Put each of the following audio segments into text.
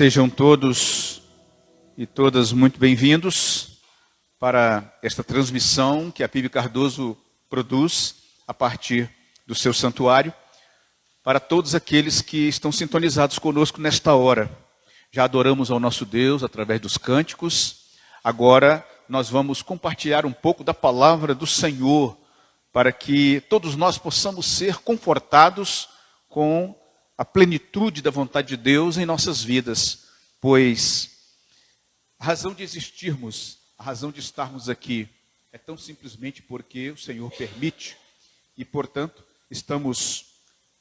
Sejam todos e todas muito bem-vindos para esta transmissão que a PIB Cardoso produz a partir do seu santuário, para todos aqueles que estão sintonizados conosco nesta hora. Já adoramos ao nosso Deus através dos cânticos, agora nós vamos compartilhar um pouco da palavra do Senhor, para que todos nós possamos ser confortados com a plenitude da vontade de Deus em nossas vidas, pois a razão de existirmos, a razão de estarmos aqui, é tão simplesmente porque o Senhor permite, e portanto estamos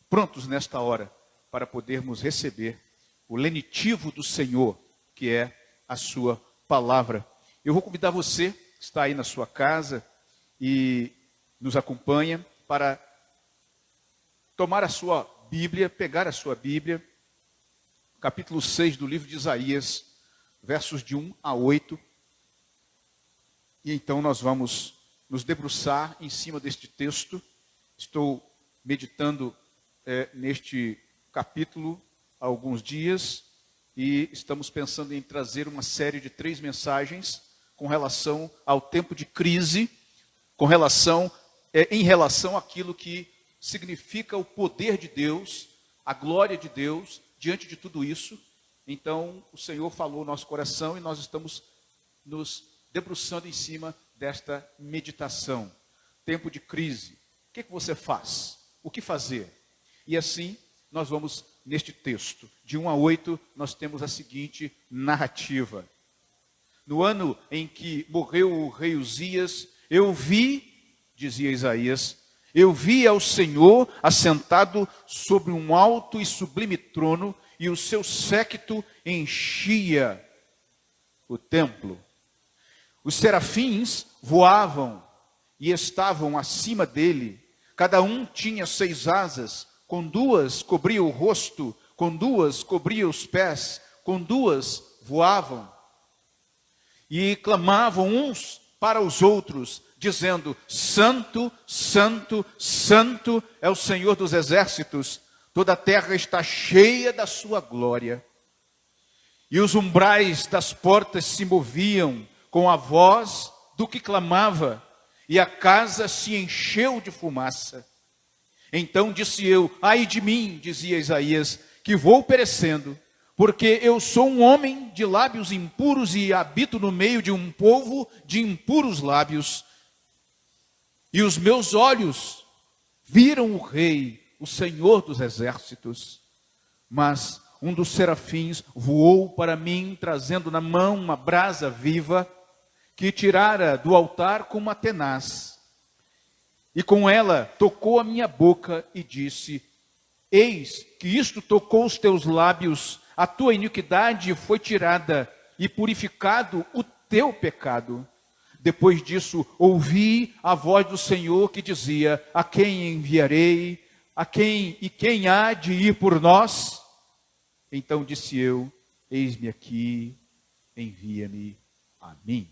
prontos nesta hora para podermos receber o lenitivo do Senhor, que é a sua palavra. Eu vou convidar você que está aí na sua casa e nos acompanha para tomar a sua Bíblia, pegar a sua Bíblia, capítulo 6 do livro de Isaías, versos de 1 a 8. E então nós vamos nos debruçar em cima deste texto. Estou meditando neste capítulo há alguns dias e estamos pensando em trazer uma série de 3 mensagens com relação ao tempo de crise, em relação àquilo que significa o poder de Deus, a glória de Deus, diante de tudo isso. Então, o Senhor falou no nosso coração e nós estamos nos debruçando em cima desta meditação. Tempo de crise. O que você faz? O que fazer? E assim, nós vamos neste texto. De 1 a 8, nós temos a seguinte narrativa. No ano em que morreu o rei Uzias, eu vi, dizia Isaías, eu vi ao Senhor assentado sobre um alto e sublime trono, e o seu séquito enchia o templo. Os serafins voavam e estavam acima dele. Cada um tinha 6 asas, com 2 cobria o rosto, com 2 cobria os pés, com 2 voavam. E clamavam uns para os outros, dizendo: Santo, Santo, Santo é o Senhor dos exércitos, toda a terra está cheia da sua glória. E os umbrais das portas se moviam com a voz do que clamava, e a casa se encheu de fumaça. Então disse eu: ai de mim, dizia Isaías, que vou perecendo, porque eu sou um homem de lábios impuros e habito no meio de um povo de impuros lábios. E os meus olhos viram o Rei, o Senhor dos exércitos. Mas um dos serafins voou para mim, trazendo na mão uma brasa viva, que tirara do altar com uma tenaz. E com ela tocou a minha boca e disse: eis que isto tocou os teus lábios, a tua iniquidade foi tirada e purificado o teu pecado. Depois disso, ouvi a voz do Senhor que dizia: a quem enviarei? Quem há de ir por nós? Então disse eu: eis-me aqui, envia-me a mim.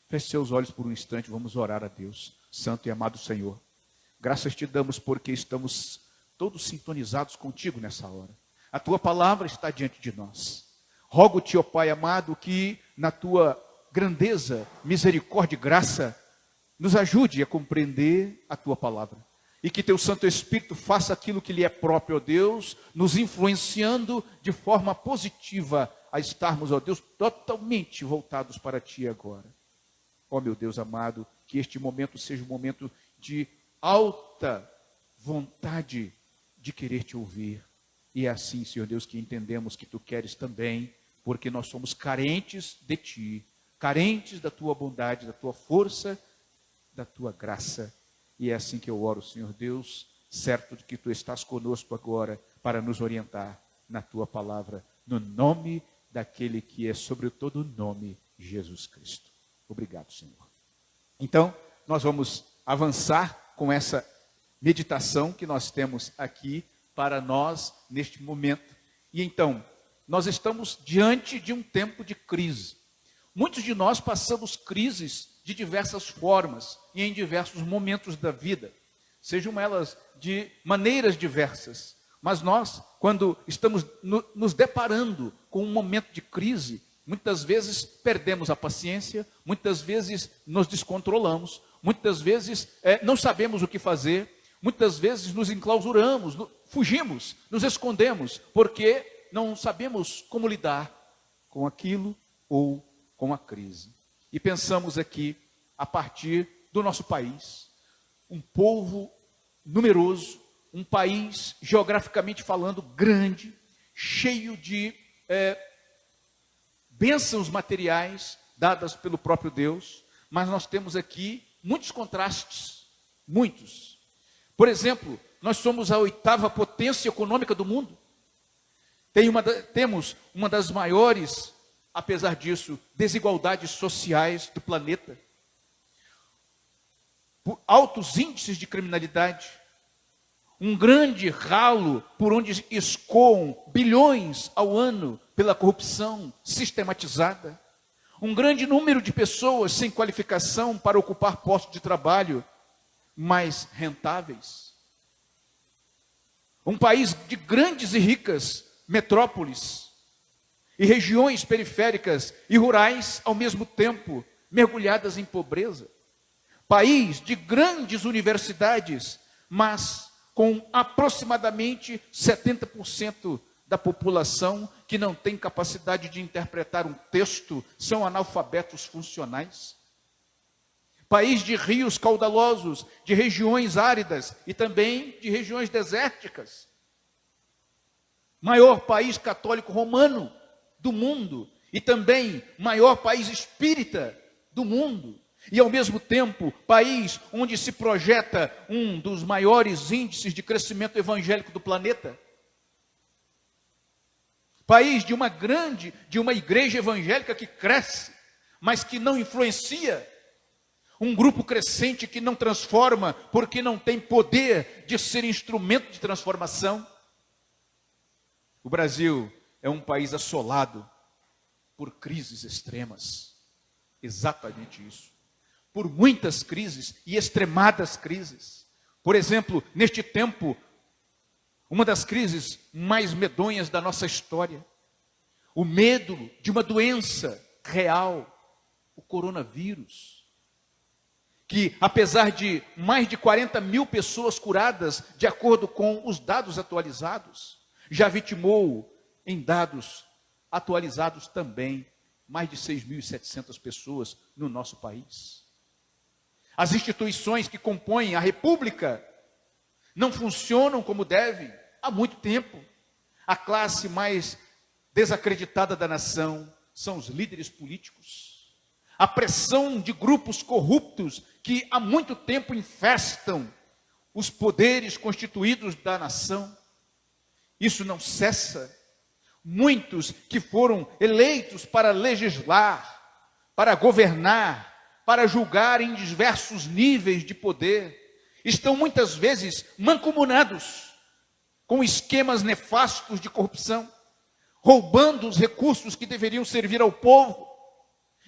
Feche seus olhos por um instante, vamos orar a Deus. Santo e amado Senhor, graças te damos porque estamos todos sintonizados contigo nessa hora. A tua palavra está diante de nós. Rogo-te, ó Pai amado, que na tua grandeza, misericórdia e graça, nos ajude a compreender a tua palavra. E que teu Santo Espírito faça aquilo que lhe é próprio, ó Deus, nos influenciando de forma positiva a estarmos, ó Deus, totalmente voltados para ti agora. Ó meu Deus amado, que este momento seja um momento de alta vontade de querer te ouvir. E é assim, Senhor Deus, que entendemos que tu queres também, porque nós somos carentes de ti, carentes da tua bondade, da tua força, da tua graça. E é assim que eu oro, Senhor Deus, certo de que tu estás conosco agora para nos orientar na tua palavra, no nome daquele que é sobre todo nome, Jesus Cristo. Obrigado, Senhor. Então, nós vamos avançar com essa meditação que nós temos aqui para nós neste momento. E então, nós estamos diante de um tempo de crise. Muitos de nós passamos crises de diversas formas e em diversos momentos da vida, sejam elas de maneiras diversas. Mas nós, quando estamos nos deparando com um momento de crise, muitas vezes perdemos a paciência, muitas vezes nos descontrolamos, muitas vezes não sabemos o que fazer, muitas vezes nos enclausuramos, fugimos, nos escondemos, porque não sabemos como lidar com aquilo ou com a crise. E pensamos aqui, a partir do nosso país, um povo numeroso, um país, geograficamente falando, grande, cheio de bênçãos materiais dadas pelo próprio Deus, mas nós temos aqui muitos contrastes, muitos. Por exemplo, nós somos a 8ª potência econômica do mundo. Temos uma das maiores, apesar disso, desigualdades sociais do planeta. Altos índices de criminalidade. Um grande ralo por onde escoam bilhões ao ano pela corrupção sistematizada. Um grande número de pessoas sem qualificação para ocupar postos de trabalho mais rentáveis. Um país de grandes e ricas metrópoles e regiões periféricas e rurais ao mesmo tempo, mergulhadas em pobreza. País de grandes universidades, mas com aproximadamente 70% da população que não tem capacidade de interpretar um texto, são analfabetos funcionais. País de rios caudalosos, de regiões áridas e também de regiões desérticas. Maior país católico romano do mundo e também maior país espírita do mundo. E ao mesmo tempo, país onde se projeta um dos maiores índices de crescimento evangélico do planeta. País de uma igreja evangélica que cresce, mas que não influencia. Um grupo crescente que não transforma, porque não tem poder de ser instrumento de transformação. O Brasil é um país assolado por crises extremas. Exatamente isso. Por muitas crises e extremadas crises. Por exemplo, neste tempo, uma das crises mais medonhas da nossa história, o medo de uma doença real, o coronavírus, que apesar de mais de 40 mil pessoas curadas, de acordo com os dados atualizados, já vitimou, em dados atualizados também, mais de 6.700 pessoas no nosso país. As instituições que compõem a República não funcionam como devem há muito tempo. A classe mais desacreditada da nação são os líderes políticos. A pressão de grupos corruptos que há muito tempo infestam os poderes constituídos da nação. Isso não cessa. Muitos que foram eleitos para legislar, para governar, para julgar em diversos níveis de poder, estão muitas vezes mancomunados com esquemas nefastos de corrupção, roubando os recursos que deveriam servir ao povo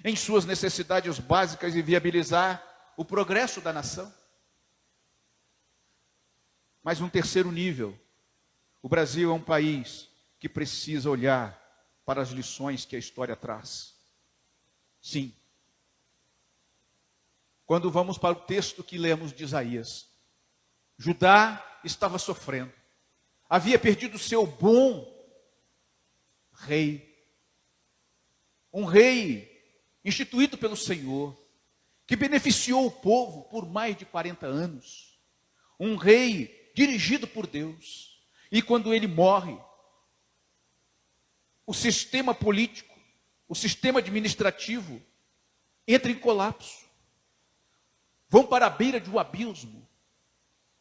em suas necessidades básicas e viabilizar o progresso da nação. Mas um terceiro nível, o Brasil é um país que precisa olhar para as lições que a história traz. Sim. Quando vamos para o texto que lemos de Isaías, Judá estava sofrendo, havia perdido seu bom rei, um rei instituído pelo Senhor, que beneficiou o povo por mais de 40 anos, um rei dirigido por Deus, e quando ele morre, o sistema político, o sistema administrativo entra em colapso. Vão para a beira de um abismo.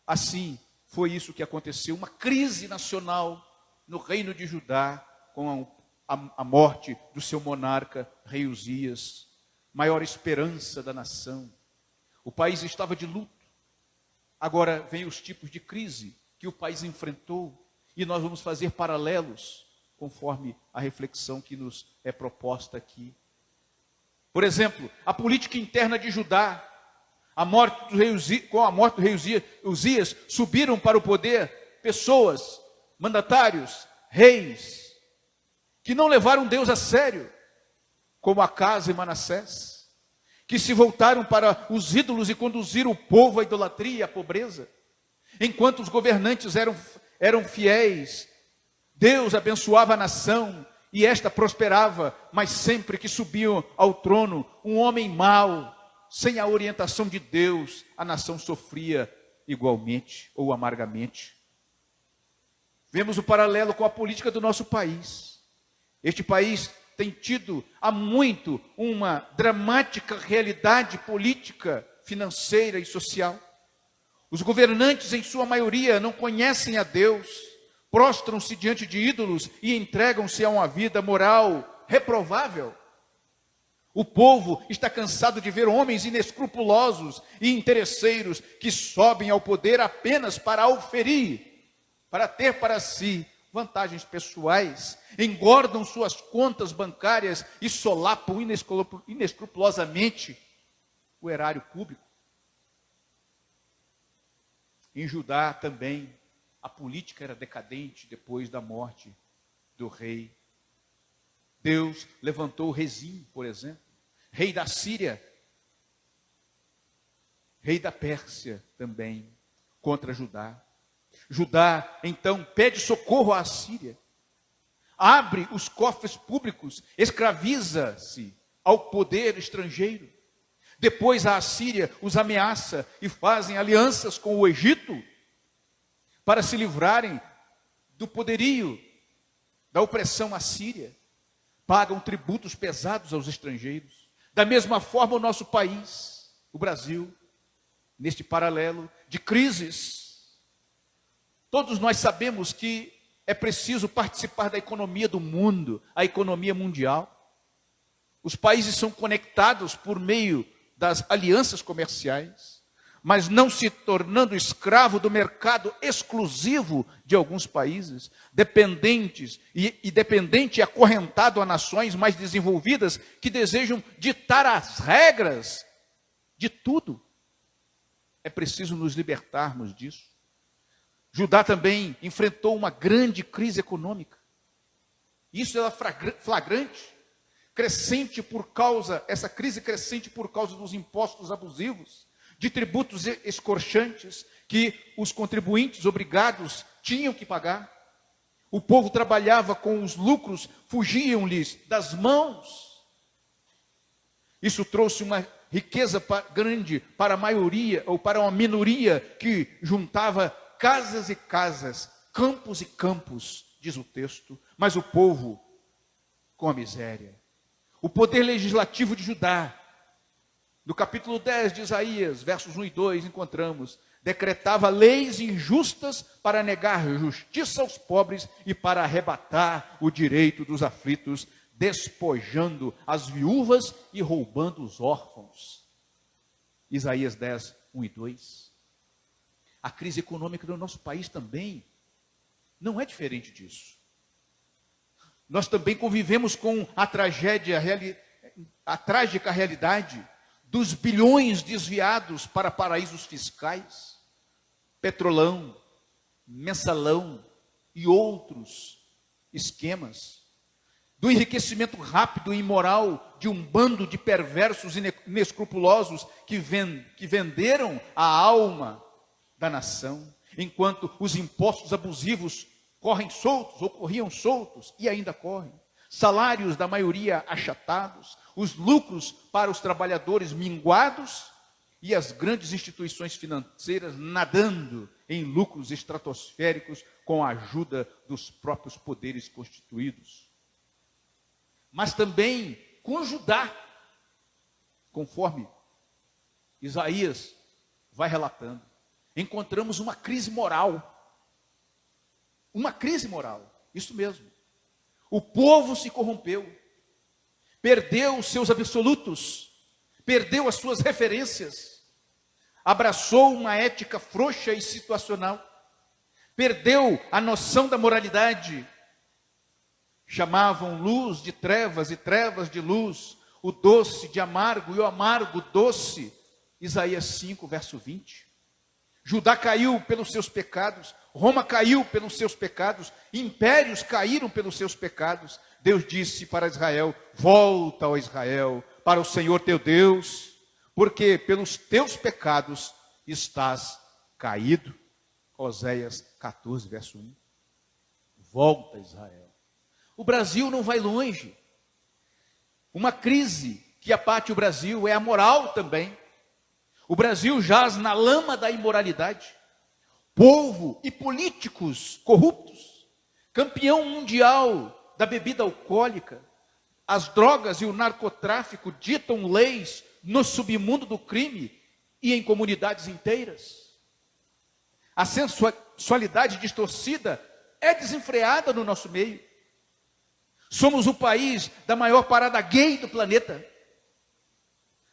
Assim, foi isso que aconteceu. Uma crise nacional no reino de Judá, com a morte do seu monarca, rei Uzias, maior esperança da nação. O país estava de luto. Agora vem os tipos de crise que o país enfrentou, e nós vamos fazer paralelos, conforme a reflexão que nos é proposta aqui. Por exemplo, a política interna de Judá, com a morte do rei Uzias, subiram para o poder pessoas mandatários, reis, que não levaram Deus a sério, como Acaz e Manassés, que se voltaram para os ídolos e conduziram o povo à idolatria e à pobreza. Enquanto os governantes eram fiéis, Deus abençoava a nação e esta prosperava, mas sempre que subiam ao trono um homem mau, sem a orientação de Deus, a nação sofria igualmente ou amargamente. Vemos o paralelo com a política do nosso país. Este país tem tido há muito uma dramática realidade política, financeira e social. Os governantes, em sua maioria, não conhecem a Deus, prostram-se diante de ídolos e entregam-se a uma vida moral reprovável. O povo está cansado de ver homens inescrupulosos e interesseiros que sobem ao poder apenas para auferir, para ter para si vantagens pessoais, engordam suas contas bancárias e solapam inescrupulosamente o erário público. Em Judá também, a política era decadente depois da morte do rei. Deus levantou Rezim, por exemplo, rei da Síria, rei da Pérsia também, contra Judá. Judá, então, pede socorro à Síria, abre os cofres públicos, escraviza-se ao poder estrangeiro. Depois a Assíria os ameaça e fazem alianças com o Egito para se livrarem do poderio, da opressão assíria. Pagam tributos pesados aos estrangeiros. Da mesma forma o nosso país, o Brasil, neste paralelo de crises. Todos nós sabemos que é preciso participar da economia do mundo, a economia mundial. Os países são conectados por meio das alianças comerciais, mas não se tornando escravo do mercado exclusivo de alguns países, dependente e acorrentado a nações mais desenvolvidas que desejam ditar as regras de tudo. É preciso nos libertarmos disso. Judá também enfrentou uma grande crise econômica. Isso era flagrante. Essa crise crescente por causa dos impostos abusivos, de tributos escorchantes que os contribuintes obrigados tinham que pagar. O povo trabalhava com os lucros, fugiam-lhes das mãos. Isso trouxe uma riqueza grande para a maioria, ou para uma minoria que juntava casas e casas, campos e campos, diz o texto, mas o povo com a miséria. O poder legislativo de Judá, no capítulo 10 de Isaías, versos 1 e 2, encontramos, decretava leis injustas para negar justiça aos pobres e para arrebatar o direito dos aflitos, despojando as viúvas e roubando os órfãos. Isaías 10, 1 e 2. A crise econômica do nosso país também não é diferente disso. Nós também convivemos com a trágica realidade dos bilhões desviados para paraísos fiscais, Petrolão, Mensalão e outros esquemas, do enriquecimento rápido e imoral de um bando de perversos inescrupulosos que venderam a alma da nação, enquanto os impostos abusivos correm soltos, ou corriam soltos, e ainda correm. Salários da maioria achatados, os lucros para os trabalhadores minguados e as grandes instituições financeiras nadando em lucros estratosféricos com a ajuda dos próprios poderes constituídos. Mas também com Judá, conforme Isaías vai relatando, encontramos uma crise moral. Uma crise moral, isso mesmo. O povo se corrompeu, perdeu os seus absolutos, perdeu as suas referências, abraçou uma ética frouxa e situacional, perdeu a noção da moralidade. Chamavam luz de trevas e trevas de luz, o doce de amargo e o amargo doce. Isaías 5, verso 20. Judá caiu pelos seus pecados, Roma caiu pelos seus pecados, impérios caíram pelos seus pecados. Deus disse para Israel: volta, ó Israel, para o Senhor teu Deus, porque pelos teus pecados estás caído. Oséias 14, verso 1. Volta, Israel. O Brasil não vai longe. Uma crise que abate o Brasil é a moral também. O Brasil jaz na lama da imoralidade. Povo e políticos corruptos, campeão mundial da bebida alcoólica, as drogas e o narcotráfico ditam leis no submundo do crime e em comunidades inteiras. A sensualidade distorcida é desenfreada no nosso meio. Somos o país da maior parada gay do planeta.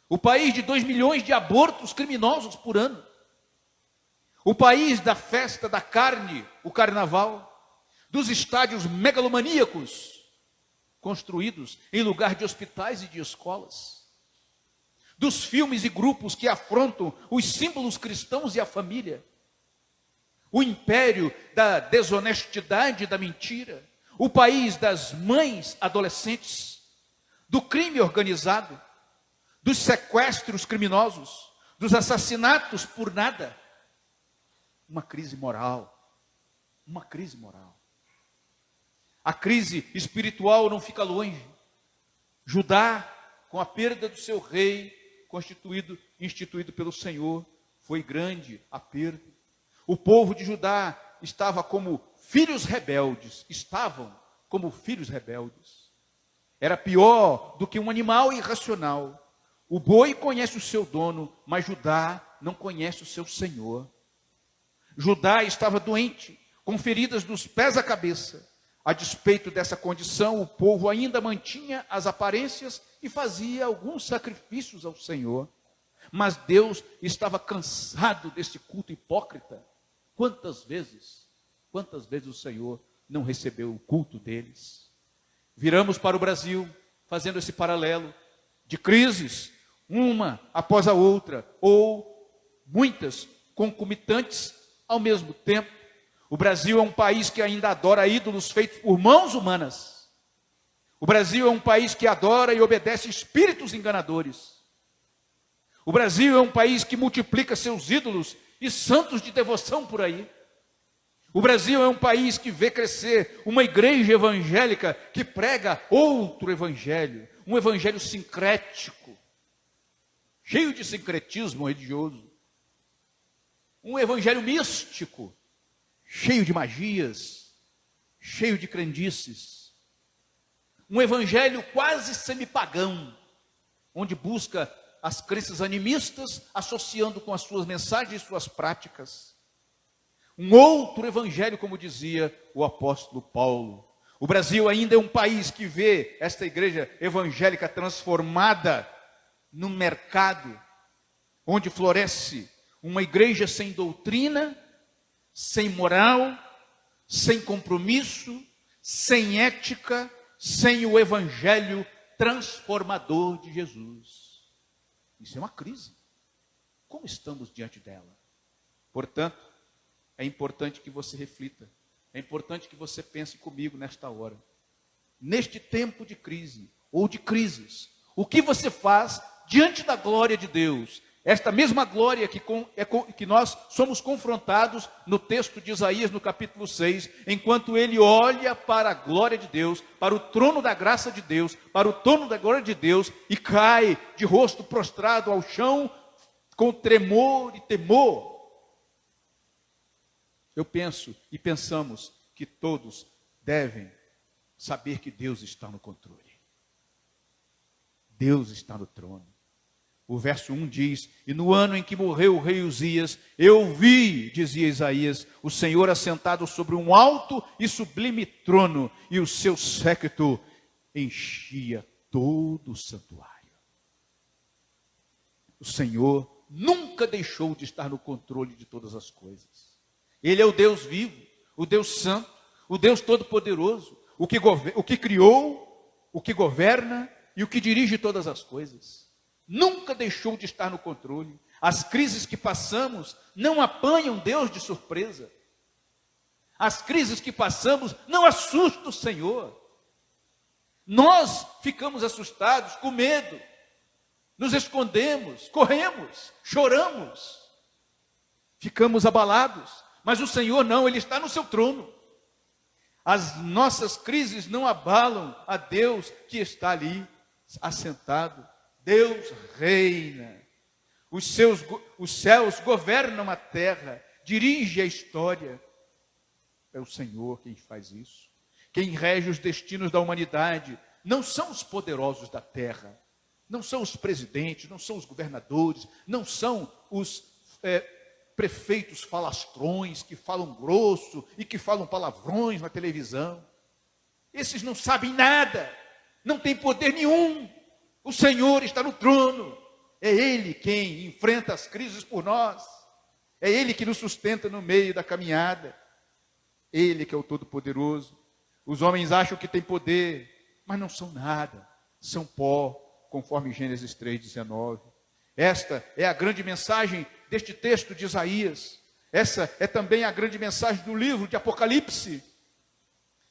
O país de 2 milhões de abortos criminosos por ano. O país da festa da carne, o carnaval. Dos estádios megalomaníacos, construídos em lugar de hospitais e de escolas. Dos filmes e grupos que afrontam os símbolos cristãos e a família. O império da desonestidade e da mentira. O país das mães adolescentes. Do crime organizado. Dos sequestros criminosos. Dos assassinatos por nada. Uma crise moral. Uma crise moral. A crise espiritual não fica longe. Judá, com a perda do seu rei, instituído pelo Senhor, foi grande a perda. O povo de Judá estavam como filhos rebeldes. Era pior do que um animal irracional. O boi conhece o seu dono, mas Judá não conhece o seu Senhor. Judá estava doente, com feridas dos pés à cabeça. A despeito dessa condição, o povo ainda mantinha as aparências e fazia alguns sacrifícios ao Senhor. Mas Deus estava cansado desse culto hipócrita. Quantas vezes o Senhor não recebeu o culto deles? Viramos para o Brasil, fazendo esse paralelo de crises, uma após a outra, ou muitas concomitantes ao mesmo tempo. O Brasil é um país que ainda adora ídolos feitos por mãos humanas. O Brasil é um país que adora e obedece espíritos enganadores. O Brasil é um país que multiplica seus ídolos e santos de devoção por aí. O Brasil é um país que vê crescer uma igreja evangélica que prega outro evangelho, um evangelho sincrético, cheio de sincretismo religioso. Um evangelho místico, cheio de magias, cheio de crendices. Um evangelho quase semipagão, onde busca as crenças animistas, associando com as suas mensagens e suas práticas. Um outro evangelho, como dizia o apóstolo Paulo. O Brasil ainda é um país que vê esta igreja evangélica transformada num mercado, onde floresce uma igreja sem doutrina, sem moral, sem compromisso, sem ética, sem o evangelho transformador de Jesus. Isso é uma crise. Como estamos diante dela? Portanto, é importante que você reflita. É importante que você pense comigo nesta hora. Neste tempo de crise, ou de crises, o que você faz diante da glória de Deus? Esta mesma glória que nós somos confrontados no texto de Isaías, no capítulo 6, enquanto ele olha para a glória de Deus, para o trono da graça de Deus, para o trono da glória de Deus, e cai de rosto prostrado ao chão, com tremor e temor. Eu penso e pensamos que todos devem saber que Deus está no controle. Deus está no trono. O verso 1 diz: e no ano em que morreu o rei Uzias, eu vi, dizia Isaías, o Senhor assentado sobre um alto e sublime trono, e o seu séquito enchia todo o santuário. O Senhor nunca deixou de estar no controle de todas as coisas. Ele é o Deus vivo, o Deus santo, o Deus todo-poderoso, o que criou, o que governa e o que dirige todas as coisas. Nunca deixou de estar no controle. As crises que passamos não apanham Deus de surpresa. As crises que passamos não assustam o Senhor. Nós ficamos assustados, com medo, nos escondemos, corremos, choramos, ficamos abalados, mas o Senhor não, Ele está no seu trono. As nossas crises não abalam a Deus que está ali, assentado. Deus reina, os céus governam a terra, dirige a história. É o Senhor quem faz isso. Quem rege os destinos da humanidade não são os poderosos da terra, não são os presidentes, não são os governadores, não são os prefeitos falastrões que falam grosso e que falam palavrões na televisão. Esses não sabem nada, não têm poder nenhum. O Senhor está no trono. É Ele quem enfrenta as crises por nós. É Ele que nos sustenta no meio da caminhada. Ele que é o Todo-Poderoso. Os homens acham que têm poder, mas não são nada. São pó, conforme Gênesis 3,19. Esta é a grande mensagem deste texto de Isaías. Essa é também a grande mensagem do livro de Apocalipse.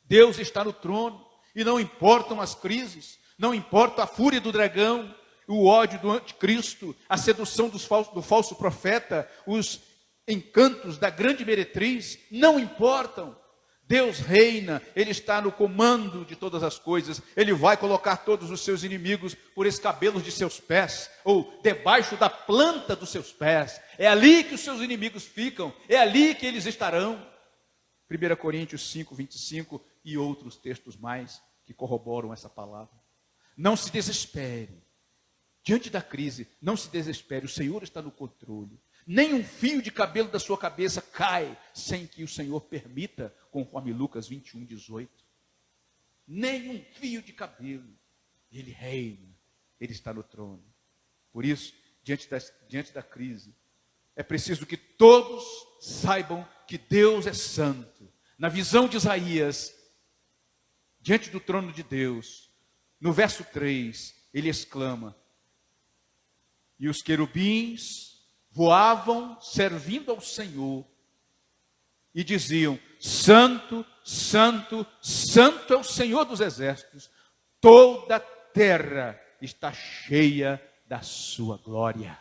Deus está no trono e não importam as crises, não importa a fúria do dragão, o ódio do anticristo, a sedução do falso profeta, os encantos da grande meretriz, não importam. Deus reina, Ele está no comando de todas as coisas. Ele vai colocar todos os seus inimigos por escabelos de seus pés, ou debaixo da planta dos seus pés. É ali que os seus inimigos ficam, é ali que eles estarão. 1 Coríntios 5, 25 e outros textos mais que corroboram essa palavra. Não se desespere. Diante da crise, não se desespere, o Senhor está no controle. Nem um fio de cabelo da sua cabeça cai sem que o Senhor permita, conforme Lucas 21, 18. Nem um fio de cabelo. Ele reina, Ele está no trono. Por isso, diante da crise, é preciso que todos saibam que Deus é santo. Na visão de Isaías, diante do trono de Deus, no verso 3, ele exclama: e os querubins voavam servindo ao Senhor e diziam: Santo, Santo, Santo é o Senhor dos exércitos, toda a terra está cheia da sua glória.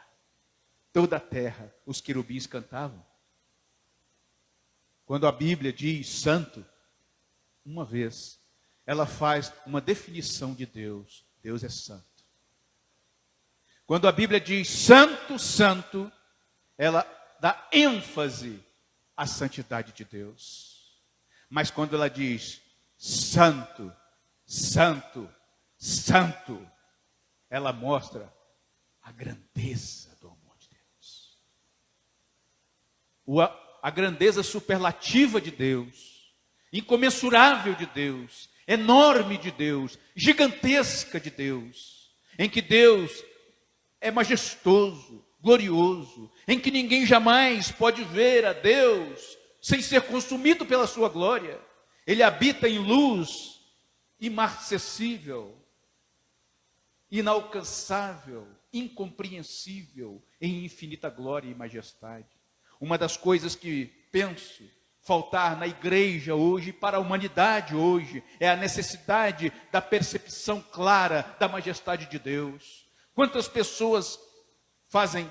Toda a terra, os querubins cantavam. Quando a Bíblia diz santo, uma vez, ela faz uma definição de Deus. Deus é santo. Quando a Bíblia diz santo, santo, ela dá ênfase à santidade de Deus. Mas quando ela diz santo, santo, santo, ela mostra a grandeza do amor de Deus. A grandeza superlativa de Deus, incomensurável de Deus, enorme de Deus, gigantesca de Deus, em que Deus é majestoso, glorioso, em que ninguém jamais pode ver a Deus sem ser consumido pela sua glória. Ele habita em luz inacessível, inalcançável, incompreensível, em infinita glória e majestade. Uma das coisas que penso faltar na igreja hoje, para a humanidade hoje, é a necessidade da percepção clara da majestade de Deus. Quantas pessoas fazem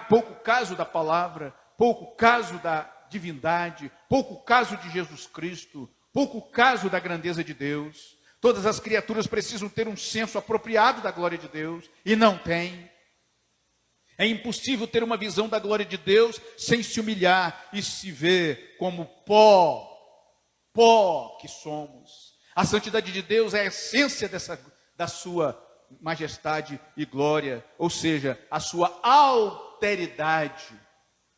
pouco caso da palavra, pouco caso da divindade, pouco caso de Jesus Cristo, pouco caso da grandeza de Deus. Todas as criaturas precisam ter um senso apropriado da glória de Deus, e não tem. É impossível ter uma visão da glória de Deus sem se humilhar e se ver como pó que somos. A santidade de Deus é a essência da sua majestade e glória, ou seja, a sua alteridade,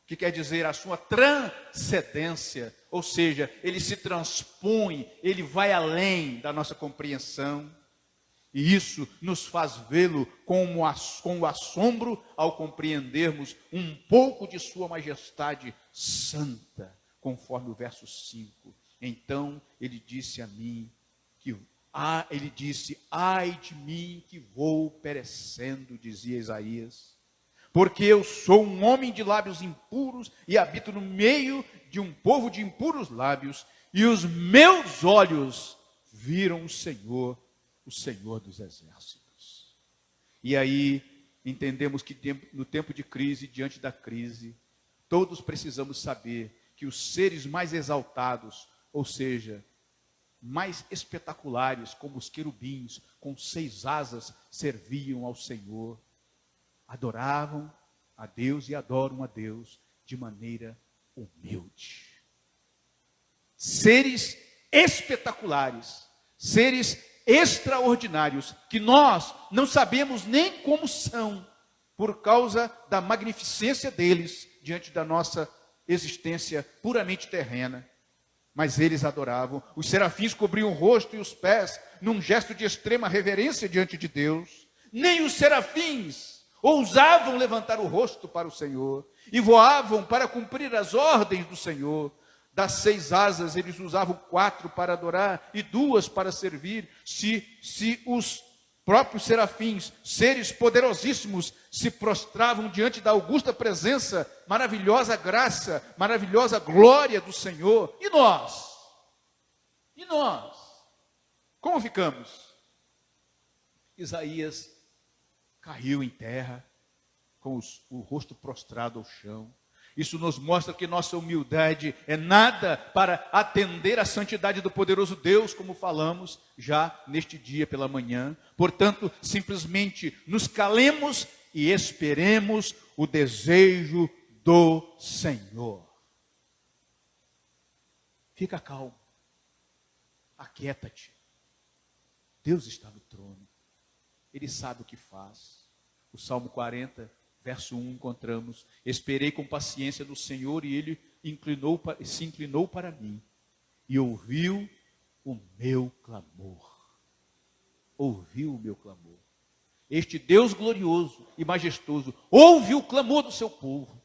que quer dizer a sua transcendência, ou seja, ele se transpõe, ele vai além da nossa compreensão. E isso nos faz vê-lo com o assombro ao compreendermos um pouco de sua majestade santa, conforme o verso 5. Então ele disse a mim ai de mim que vou perecendo, dizia Isaías, porque eu sou um homem de lábios impuros e habito no meio de um povo de impuros lábios, e os meus olhos viram o Senhor dos exércitos. E aí entendemos que no tempo de crise, diante da crise, todos precisamos saber que os seres mais exaltados, ou seja, mais espetaculares, como os querubins, com 6 asas, serviam ao Senhor, adoravam a Deus e adoram a Deus de maneira humilde. Seres espetaculares, seres extraordinários, que nós não sabemos nem como são, por causa da magnificência deles, diante da nossa existência puramente terrena. Mas eles adoravam. Os serafins cobriam o rosto e os pés, num gesto de extrema reverência diante de Deus. Nem os serafins ousavam levantar o rosto para o Senhor, e voavam para cumprir as ordens do Senhor. Das 6 asas, eles usavam 4 para adorar e 2 para servir. Se os próprios serafins, seres poderosíssimos, se prostravam diante da augusta presença, maravilhosa graça, maravilhosa glória do Senhor. E nós? E nós? Como ficamos? Isaías caiu em terra, com o rosto prostrado ao chão. Isso nos mostra que nossa humildade é nada para atender à santidade do poderoso Deus, como falamos já neste dia pela manhã. Portanto, simplesmente nos calemos e esperemos o desejo do Senhor. Fica calmo, aquieta-te. Deus está no trono, Ele sabe o que faz. O Salmo 40, verso 1, encontramos: esperei com paciência no Senhor, e Ele se inclinou para mim, e ouviu o meu clamor. Ouviu o meu clamor. Este Deus glorioso e majestoso ouve o clamor do seu povo.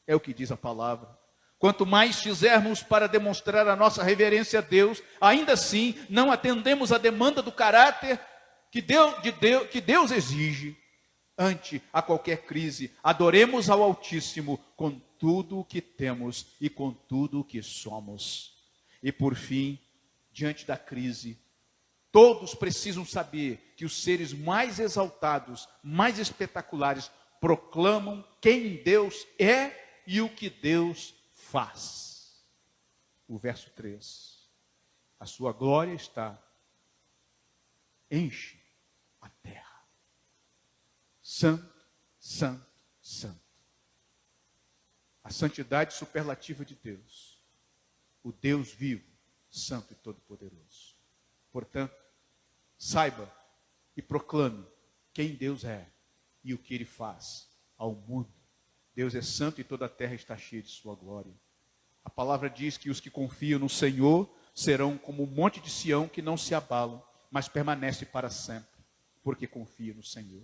É o que diz a palavra. Quanto mais fizermos para demonstrar a nossa reverência a Deus, ainda assim não atendemos à demanda do caráter que Deus exige. Ante a qualquer crise, adoremos ao Altíssimo com tudo o que temos e com tudo o que somos. E por fim, diante da crise, todos precisam saber que os seres mais exaltados, mais espetaculares, proclamam quem Deus é e o que Deus faz. O verso 3. A sua glória enche a terra. Santo, santo, santo. A santidade superlativa de Deus. O Deus vivo, santo e todo-poderoso. Portanto, saiba e proclame quem Deus é e o que Ele faz ao mundo. Deus é santo e toda a terra está cheia de sua glória. A palavra diz que os que confiam no Senhor serão como o monte de Sião, que não se abalam, mas permanece para sempre, porque confia no Senhor.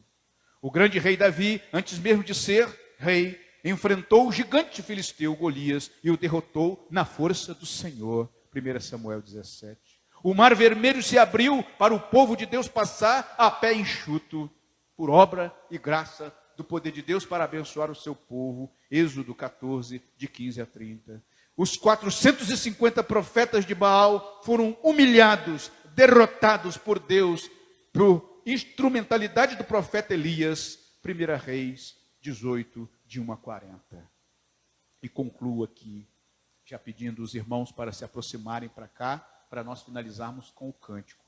O grande rei Davi, antes mesmo de ser rei, enfrentou o gigante filisteu Golias e o derrotou na força do Senhor. 1 Samuel 17. O mar vermelho se abriu para o povo de Deus passar a pé enxuto, por obra e graça do poder de Deus para abençoar o seu povo. Êxodo 14, de 15 a 30. Os 450 profetas de Baal foram humilhados, derrotados por Deus, por instrumentalidade do profeta Elias. 1 Reis 18, de 1 a 40. E concluo aqui, já pedindo os irmãos para se aproximarem para cá, para nós finalizarmos com o cântico.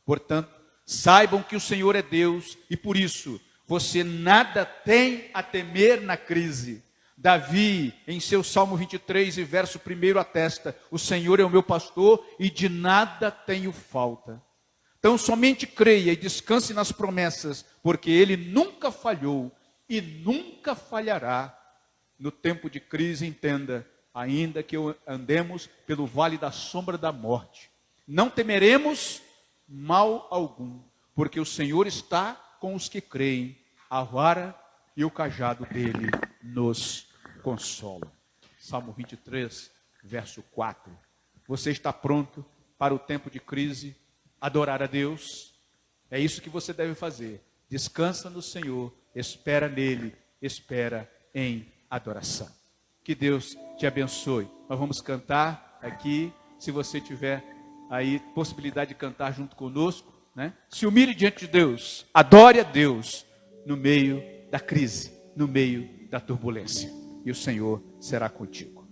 Portanto, saibam que o Senhor é Deus, e por isso você nada tem a temer na crise. Davi, em seu Salmo 23 e verso 1, atesta: o Senhor é o meu pastor e de nada tenho falta. Então somente creia e descanse nas promessas, porque Ele nunca falhou e nunca falhará. No tempo de crise, entenda: ainda que andemos pelo vale da sombra da morte, não temeremos mal algum, porque o Senhor está com os que creem. A vara e o cajado dele nos consolam. Salmo 23, verso 4. Você está pronto para o tempo de crise? Adorar a Deus? É isso que você deve fazer. Descansa no Senhor, espera nele, espera em adoração. Que Deus te abençoe. Nós vamos cantar aqui, se você tiver aí possibilidade de cantar junto conosco, né? Se humilhe diante de Deus, adore a Deus no meio da crise, no meio da turbulência, e o Senhor será contigo.